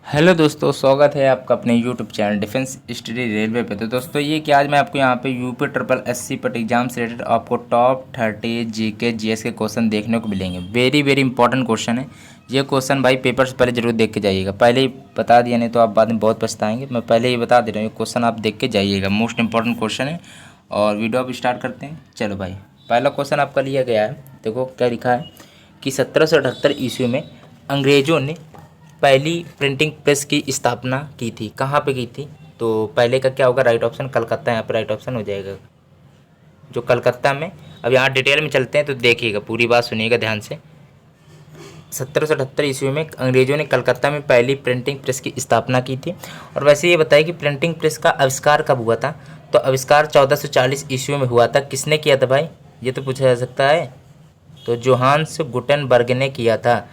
Hello दोस्तों, स्वागत है आपका अपने YouTube channel defence study railway पे। तो दोस्तों ये कि आज मैं आपको यहाँ पे यूपी ट्रिपल एससी पट एग्जाम से रिलेटेड आपको टॉप 30 जीके जीएस के क्वेश्चन देखने को मिलेंगे। वेरी वेरी इंपॉर्टेंट क्वेश्चन है ये क्वेश्चन भाई। पेपर से पहले जरूर देख के जाइएगा। पहले ही बता दिया नहीं तो आप बाद में बहुत पछताएंगे। मैं पहले ही बता दे रहा हूँ, ये क्वेश्चन आप देख के जाइएगा, मोस्ट इंपॉर्टेंट क्वेश्चन है। और वीडियो अब स्टार्ट करते हैं। चलो भाई, पहला क्वेश्चन आपका लिया गया है। देखो क्या लिखा है कि 1778 ईस्वी में अंग्रेजों ने पहली प्रिंटिंग प्रेस की स्थापना की थी। कहाँ पे की थी? तो पहले का क्या होगा? राइट ऑप्शन कलकत्ता, यहाँ पे राइट ऑप्शन हो जाएगा जो कलकत्ता में। अब यहाँ डिटेल में चलते हैं तो देखिएगा, पूरी बात सुनिएगा ध्यान से। 1778 ईस्वी में अंग्रेजों ने कलकत्ता में पहली प्रिंटिंग प्रेस की स्थापना की थी। और वैसे ये बताइए कि प्रिंटिंग प्रेस का आविष्कार कब हुआ था? तो आविष्कार 1440 ईस्वी में हुआ था। किसने किया था भाई? ये तो पूछा जा सकता है। तो जोहान्स गुटेनबर्ग ने किया था।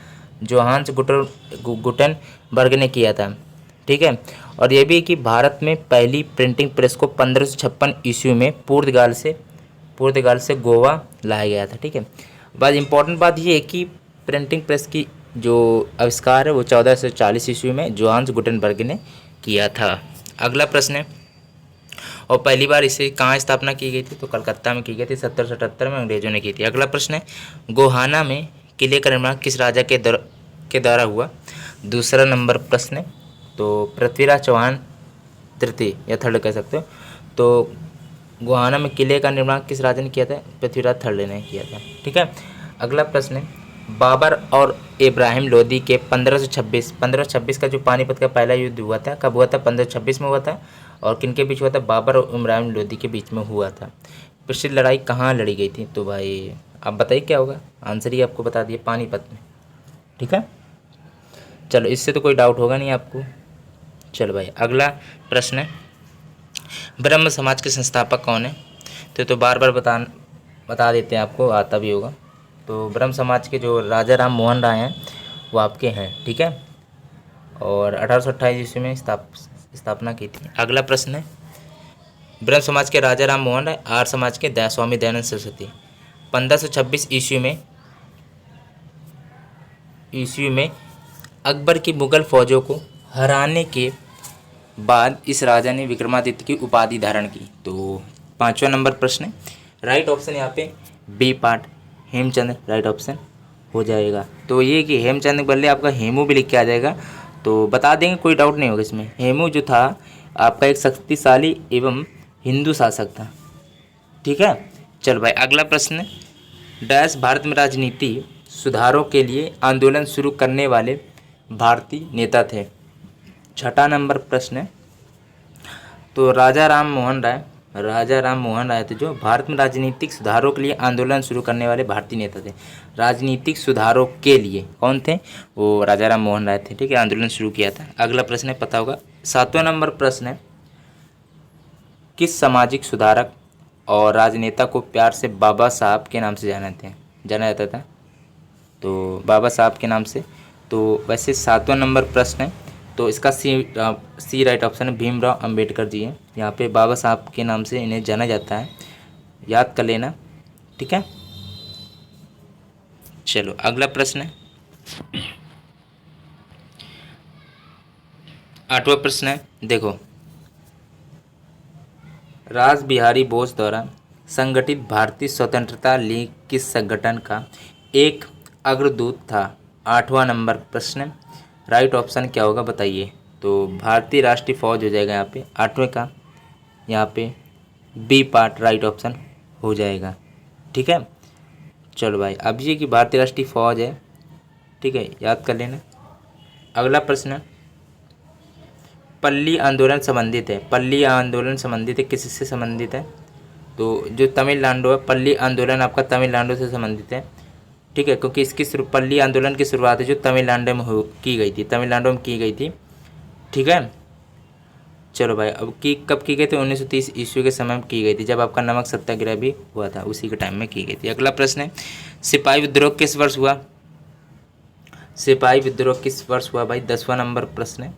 जोहान्स गुटेनबर्ग ने किया था, ठीक है। और ये भी कि भारत में पहली प्रिंटिंग प्रेस को 1556 ईस्वी में पुर्तगाल से गोवा लाया गया था, ठीक है। बात इंपॉर्टेंट बात ये है कि प्रिंटिंग प्रेस की जो आविष्कार है वो 1440 ईस्वी में जोहान्स गुटेनबर्ग ने किया था। अगला प्रश्न है, और पहली बार इसे कहाँ स्थापना की गई थी? तो कलकत्ता में की गई थी, 1777 में अंग्रेजों ने की थी। अगला प्रश्न है, गोहाना में किले का निर्माण किस राजा के द्वारा हुआ? दूसरा नंबर प्रश्न है। तो पृथ्वीराज चौहान तृतीय या थर्ड कह सकते हो। तो गोहाना में किले का निर्माण किस राजा ने किया था? पृथ्वीराज थर्ड ने किया था, ठीक है। अगला प्रश्न है, बाबर और इब्राहिम लोदी के 1526 का जो पानीपत का पहला युद्ध हुआ था, कब हुआ था? 1526 में हुआ था। और किनके बीच हुआ था? बाबर और इब्राहिम लोदी के बीच में हुआ था। प्रसिद्ध लड़ाई कहाँ लड़ी गई थी? तो भाई आप बताइए क्या होगा आंसर? ही आपको बता दिए, पानीपत में, ठीक है। चलो, इससे तो कोई डाउट होगा नहीं आपको। चलो भाई, अगला प्रश्न है, ब्रह्म समाज के संस्थापक कौन है? तो बार बार बता देते हैं, आपको आता भी होगा। तो ब्रह्म समाज के जो राजा राम मोहन राय हैं वो आपके हैं, ठीक है। और 1828 ईस्वी में स्थापना की थी। अगला प्रश्न है, ब्रह्म समाज के राजा राम मोहन राय, आर्य समाज के स्वामी दयानंद सरस्वती। 1526 ईस्वी में अकबर की मुगल फौजों को हराने के बाद इस राजा ने विक्रमादित्य की उपाधि धारण की। तो पांचवा नंबर प्रश्न है, राइट ऑप्शन यहाँ पे B part Hemchandra right option हो जाएगा। तो ये कि हेमचंद्र के बदले आपका हेमू भी लिख के आ जाएगा, तो बता देंगे, कोई डाउट नहीं होगा इसमें। हेमू जो था आपका एक शक्तिशाली एवं हिंदू शासक था, ठीक है। चल भाई, अगला प्रश्न, डैश भारत में राजनीति सुधारों के लिए आंदोलन शुरू करने वाले भारतीय नेता थे। छठा नंबर प्रश्न है, तो राजा राम मोहन राय थे जो भारत में राजनीतिक सुधारों के लिए आंदोलन शुरू करने वाले भारतीय नेता थे। राजनीतिक सुधारों के लिए कौन थे? वो राजा राम मोहन राय थे, ठीक है। आंदोलन शुरू किया था। अगला प्रश्न है, पता होगा। सातवां नंबर प्रश्न है, किस सामाजिक सुधारक और राजनेता को प्यार से बाबा साहब के नाम से जाना जाता था? तो बाबा साहब के नाम से। तो वैसे सातवां नंबर प्रश्न है, तो इसका सी राइट ऑप्शन है, भीमराव अंबेडकर जी हैं। यहाँ पे बाबा साहब के नाम से इन्हें जाना जाता है, याद कर लेना, ठीक है। चलो, अगला प्रश्न है, आठवां प्रश्न है। देखो, रास बिहारी बोस द्वारा संगठित भारतीय स्वतंत्रता लीग किस संगठन का एक अग्रदूत था? आठवां नंबर प्रश्न, राइट ऑप्शन क्या होगा बताइए? तो भारतीय राष्ट्रीय फौज हो जाएगा यहाँ पे, आठवें का यहाँ पे बी पार्ट राइट ऑप्शन हो जाएगा, ठीक है। चलो भाई, अब ये कि भारतीय राष्ट्रीय फौज है, ठीक है, याद कर लेना। अगला प्रश्न, पल्ली आंदोलन संबंधित है। पल्ली आंदोलन संबंधित है, किससे संबंधित है? तो जो तमिलनाडु है, पल्ली आंदोलन आपका तमिलनाडु से संबंधित है, ठीक है। क्योंकि इसकी पल्ली आंदोलन की शुरुआत है जो तमिलनाडु में की गई थी, ठीक है। चलो भाई, अब कब की गई थी? 1930 ईस्वी के समय में की गई थी, जब आपका नमक सत्याग्रह भी हुआ था, उसी के टाइम में की गई थी। अगला प्रश्न है, सिपाही विद्रोह किस वर्ष हुआ? सिपाही विद्रोह किस वर्ष हुआ भाई? 10वां नंबर प्रश्न है।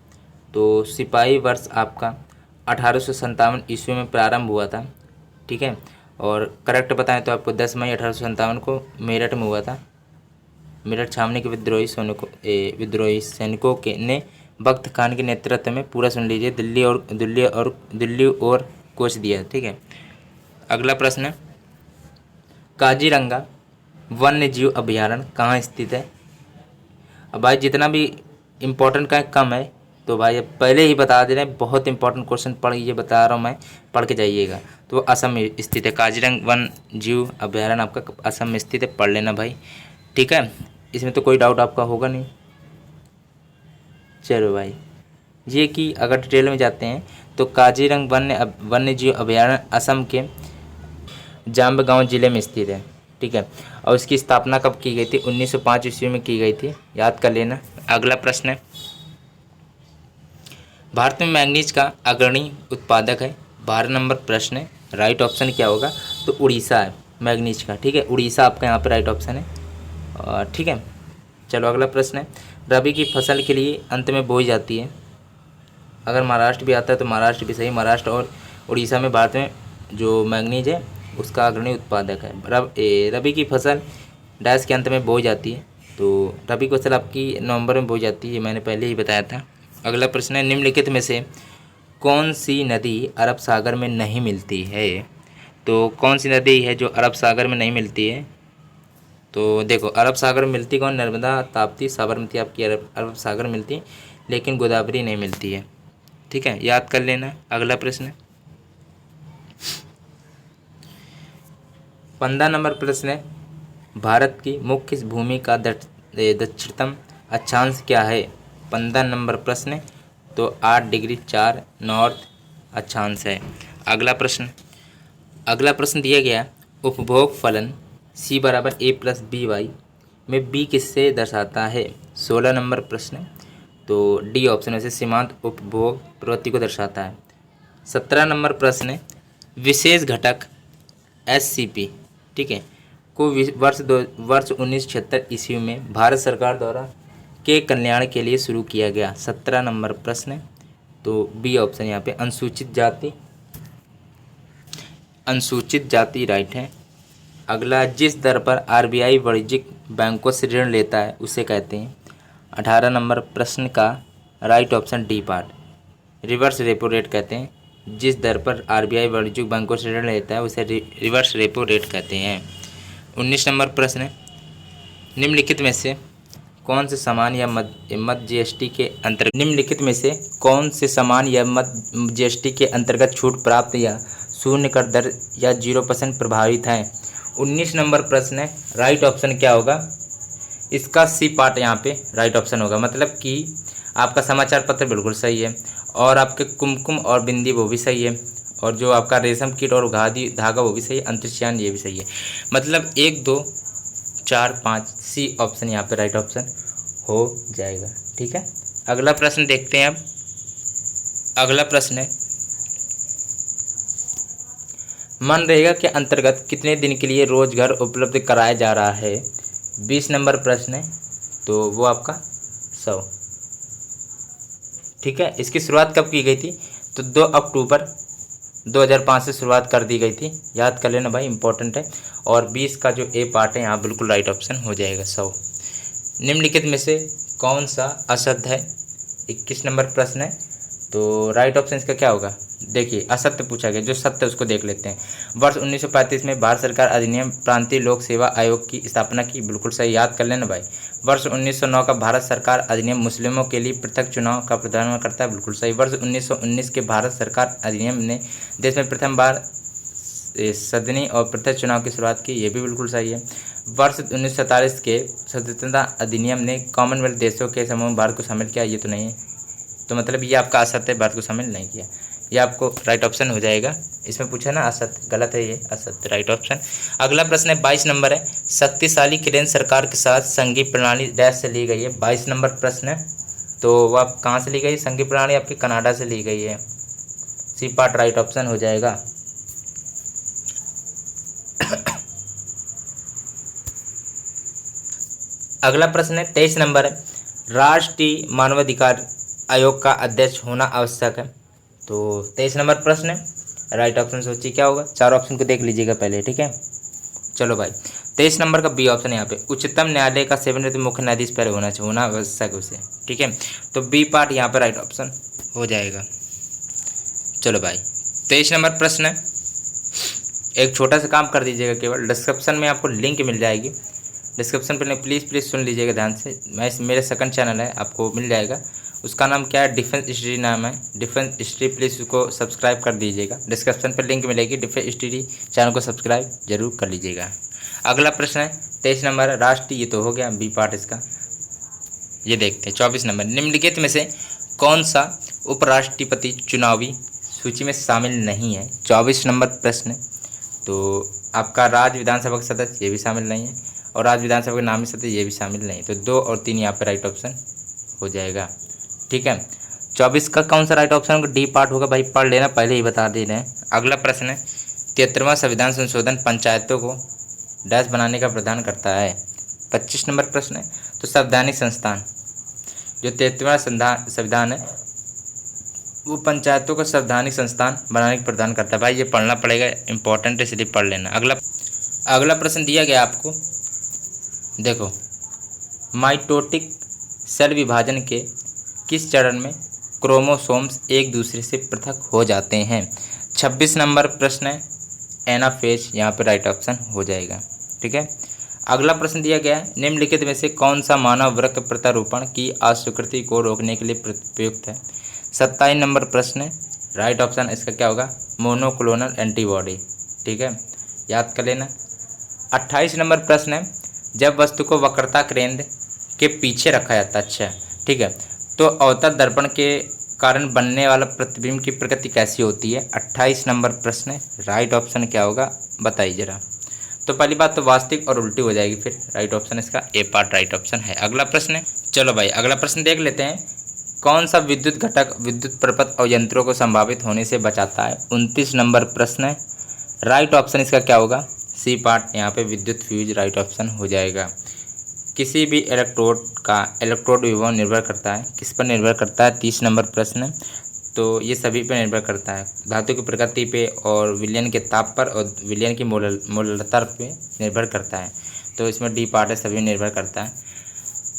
तो सिपाही वर्ष आपका 1857 ईस्वी में प्रारंभ हुआ था, ठीक है। और करेक्ट बताएं तो आपको 10 मई 1857 को मेरठ में हुआ था। मेरठ छावनी के विद्रोही सैनिकों ने बख्त खान के नेतृत्व में, पूरा सुन लीजिए, दिल्ली और कोच दिया। ठीक है, अगला प्रश्न है, काजीरंगा वन्य जीव अभयारण्य कहाँ स्थित है? अब भाई जितना भी इम्पोर्टेंट का कम है, तो भाई अब पहले ही बता दे रहे हैं, बहुत इंपॉर्टेंट क्वेश्चन पढ़, ये बता रहा हूँ मैं, पढ़ के जाइएगा। तो असम में स्थित है, काजीरंगा वन्य जीव अभयारण्य आपका असम में स्थित है, पढ़ लेना भाई। ठीक है, इसमें तो कोई डाउट आपका होगा नहीं। चलो भाई, ये कि अगर डिटेल में जाते हैं तो काजीरंगा वन्य जीव अभयारण्य असम के जाम्बगांव जिले में स्थित है। ठीक है, और इसकी स्थापना कब की गई थी? 1905 ईस्वी में की गई थी, याद कर लेना। अगला प्रश्न है, भारत में मैंगनीज का अग्रणी उत्पादक है? 12 नंबर प्रश्न है, राइट ऑप्शन क्या होगा? तो उड़ीसा है मैंगनीज का। ठीक है, उड़ीसा आपका यहाँ पे राइट ऑप्शन है। ठीक है, चलो अगला प्रश्न है, रबी की फसल के लिए अंत में बोई जाती है? अगर महाराष्ट्र भी आता है तो महाराष्ट्र भी सही, महाराष्ट्र और उड़ीसा में भारत में जो मैंगनीज है उसका अग्रणी उत्पादक है। रबी की फसल डैश के अंत में बोई जाती है, तो रबी की फसल आपकी नवंबर में बोई जाती है, ये मैंने पहले ही बताया था। अगला प्रश्न है, निम्नलिखित में से कौन सी नदी अरब सागर में नहीं मिलती है? तो कौन सी नदी है जो अरब सागर में नहीं मिलती है? तो देखो, अरब सागर में मिलती कौन? नर्मदा, ताप्ती, साबरमती आपकी अरब सागर में मिलती, लेकिन गोदावरी नहीं मिलती है। ठीक है, याद कर लेना। अगला प्रश्न, 15 नंबर प्रश्न है, भारत की मुख्य भूमि का दक्षिणतम अक्षांश क्या है? 15 नंबर प्रश्न है, तो 8 डिग्री 4 नॉर्थ अक्षांश है। अगला प्रश्न दिया गया, उपभोग फलन C बराबर A+BY में B किससे दर्शाता है? 16 नंबर प्रश्न है, तो डी ऑप्शन में से सीमांत उपभोग प्रवृत्ति को दर्शाता है। 17 नंबर प्रश्न है, विशेष घटक SCP, ठीक है, को वर्ष 1976 ईस्वी में भारत सरकार द्वारा के कल्याण के लिए शुरू किया गया। 17 नंबर प्रश्न है, तो बी ऑप्शन यहाँ पे अनुसूचित जाति राइट है। अगला, जिस दर पर RBI वाणिज्यिक बैंकों से ऋण लेता है उसे कहते हैं? 18 नंबर प्रश्न का right option D part, reverse repo rate कहते हैं। जिस दर पर RBI वाणिज्यिक बैंकों से ऋण लेता है उसे रिवर्स रेपो रेट कहते हैं। 19 नंबर प्रश्न है, निम्नलिखित में से कौन से सामान या मद GST के अंतर्गत GST के अंतर्गत छूट प्राप्त या शून्य कर दर या 0% प्रभावित है? 19 नंबर प्रश्न है, राइट ऑप्शन क्या होगा? इसका सी पार्ट यहाँ पे राइट ऑप्शन होगा, मतलब कि आपका समाचार पत्र बिल्कुल सही है, और आपके कुमकुम और बिंदी वो भी सही है, और जो आपका रेशम कीट और खादी धागा वो भी सही है, अंतरिक्षयान ये भी सही है। मतलब 1 2 4 5 सी ऑप्शन यहाँ पे राइट ऑप्शन हो जाएगा। ठीक है, अगला प्रश्न देखते हैं। अब अगला प्रश्न है, मनरेगा के अंतर्गत कितने दिन के लिए रोजगार उपलब्ध कराया जा रहा है? 20 नंबर प्रश्न है, तो वो आपका 100। ठीक है, इसकी शुरुआत कब की गई थी? तो 2 अक्टूबर 2005 से शुरुआत कर दी गई थी, याद कर लेना भाई, इंपॉर्टेंट है। और 20 का जो ए पार्ट है यहाँ बिल्कुल राइट ऑप्शन हो जाएगा 100। निम्नलिखित में से कौन सा असत्य है? 21 नंबर प्रश्न है, तो राइट ऑप्शन इसका क्या होगा? देखिए, असत्य पूछा गया, जो सत्य उसको देख लेते हैं। वर्ष 1935 में भारत सरकार अधिनियम प्रांतीय लोक सेवा आयोग की स्थापना की, बिल्कुल सही, याद कर लेना भाई। वर्ष 1909 का भारत सरकार अधिनियम मुस्लिमों के लिए पृथक चुनाव का प्रावधान करता है, बिल्कुल सही। वर्ष 1919 के भारत सरकार अधिनियम ने देश में प्रथम बार सदनी और पृथक चुनाव की शुरुआत की, ये भी बिल्कुल सही है। वर्ष 1947 के स्वतंत्रता अधिनियम ने कॉमनवेल्थ देशों के समूह में भारत को शामिल किया, ये तो नहीं है, तो मतलब ये आपका असत्य है, भारत को शामिल नहीं किया, ये आपको राइट ऑप्शन हो जाएगा। इसमें पूछा ना असत्य, गलत है, ये असत्य राइट ऑप्शन। अगला प्रश्न है 22 नंबर है, शक्तिशाली केंद्र सरकार के साथ संघीय प्रणाली डैश से ली गई है? 22 नंबर प्रश्न है, तो वो आप कहाँ से ली गई? संघीय प्रणाली आपकी कनाडा से ली गई है, सी पार्ट राइट ऑप्शन हो जाएगा। अगला प्रश्न है 23 नंबर है, राष्ट्रीय मानवाधिकार आयोग का अध्यक्ष होना आवश्यक है? तो 23 नंबर प्रश्न है, राइट ऑप्शन सोचिए क्या होगा? 4 ऑप्शन को देख लीजिएगा पहले, ठीक है। चलो भाई, 23 नंबर का बी ऑप्शन यहाँ पे, उच्चतम न्यायालय का सेवानिवृत्त मुख्य न्यायाधीश पहले होना आवश्यक उसे, ठीक है। तो बी पार्ट यहाँ पे राइट ऑप्शन हो जाएगा। चलो भाई 23 नंबर प्रश्न है, एक छोटा सा काम कर दीजिएगा, केवल डिस्क्रिप्शन में आपको लिंक मिल जाएगी, डिस्क्रिप्शन पर प्लीज़ सुन लीजिएगा ध्यान से। मेरे सेकंड चैनल है, आपको मिल जाएगा, उसका नाम क्या है, डिफेंस हिस्ट्री नाम है, डिफेंस हिस्ट्री, प्लीज़ उसको सब्सक्राइब कर दीजिएगा। डिस्क्रिप्शन पर लिंक मिलेगी, डिफेंस हिस्ट्री चैनल को सब्सक्राइब जरूर कर लीजिएगा। अगला प्रश्न है 23 नंबर राष्ट्रीय, ये तो हो गया बी पार्ट इसका। ये देखते हैं 24 नंबर, निम्नलिखित में से कौन सा उपराष्ट्रपति चुनावी सूची में शामिल नहीं है। 24 नंबर प्रश्न, तो आपका राज्य विधानसभा का सदस्य ये भी शामिल नहीं है, और राज्य विधानसभा के नामी सदस्य ये भी शामिल नहीं, तो 2 और 3 यहाँ पर राइट ऑप्शन हो जाएगा, ठीक है। 24 का कौन सा राइट ऑप्शन होगा, डी पार्ट होगा भाई, पढ़ लेना, पहले ही बता दे रहे हैं। अगला प्रश्न है 73वां संविधान संशोधन पंचायतों को डैश बनाने का प्रावधान करता है। 25 नंबर प्रश्न है, तो संवैधानिक संस्थान, जो 73वां संविधान है वो पंचायतों को संवैधानिक संस्थान बनाने का प्रावधान करता है। भाई ये पढ़ना पड़ेगा, इंपॉर्टेंट है, इसलिए पढ़ लेना। अगला प्रश्न दिया गया आपको, देखो, माइटोटिक सेल विभाजन के किस चरण में क्रोमोसोम्स एक दूसरे से पृथक हो जाते हैं। 26 नंबर प्रश्न है, एनाफेज, यहाँ पे राइट ऑप्शन हो जाएगा, ठीक है। अगला प्रश्न दिया गया है, निम्नलिखित में से कौन सा मानव वृक्क प्रत्यारोपण की अस्वीकृति को रोकने के लिए प्रयुक्त है। 27 नंबर प्रश्न है, राइट ऑप्शन इसका क्या होगा, मोनोक्लोनल एंटीबॉडी, ठीक है, याद कर लेना। 28 नंबर प्रश्न है, जब वस्तु को वक्रता केंद्र के पीछे रखा जाता है, अच्छा, ठीक है, तो अवतल दर्पण के कारण बनने वाला प्रतिबिंब की प्रकृति कैसी होती है। 28 नंबर प्रश्न है, राइट ऑप्शन क्या होगा बताइए जरा। तो पहली बात तो वास्तविक और उल्टी हो जाएगी, फिर राइट ऑप्शन इसका ए पार्ट राइट ऑप्शन है। अगला प्रश्न है, चलो भाई अगला प्रश्न देख लेते हैं, कौन सा विद्युत घटक विद्युत प्रपथ और यंत्रों को संभावित होने से बचाता है। 29 नंबर प्रश्न है, राइट ऑप्शन इसका क्या होगा, सी पार्ट, यहाँ पे विद्युत फ्यूज राइट ऑप्शन हो जाएगा। किसी भी इलेक्ट्रोड विभव निर्भर करता है, किस पर निर्भर करता है। 30 नंबर प्रश्न, तो ये सभी पर निर्भर करता है, धातु की प्रकृति पे और विलयन के ताप पर और विलयन की मोलरता पे निर्भर करता है, तो इसमें डी पार्ट है, सभी निर्भर करता है।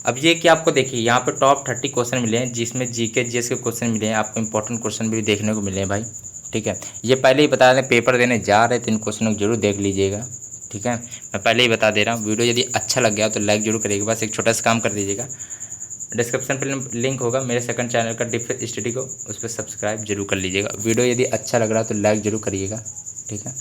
अब ये कि आपको देखिए यहाँ पे टॉप 30 क्वेश्चन मिले हैं, जिसमें जीके जीएस के क्वेश्चन मिले हैं, आपको इंपॉर्टेंट क्वेश्चन भी देखने को मिले हैं भाई, ठीक है। ये पहले ही बता दें, पेपर देने जा रहे तो इन क्वेश्चनों को जरूर देख लीजिएगा, ठीक है, मैं पहले ही बता दे रहा हूँ। वीडियो यदि अच्छा लग गया तो लाइक जरूर करिएगा, बस एक छोटा सा काम कर दीजिएगा, डिस्क्रिप्शन पर लिंक होगा मेरे सेकंड चैनल का डिफेंस स्टडी को, उस पर सब्सक्राइब जरूर कर लीजिएगा। वीडियो यदि अच्छा लग रहा है तो लाइक जरूर करिएगा, ठीक है।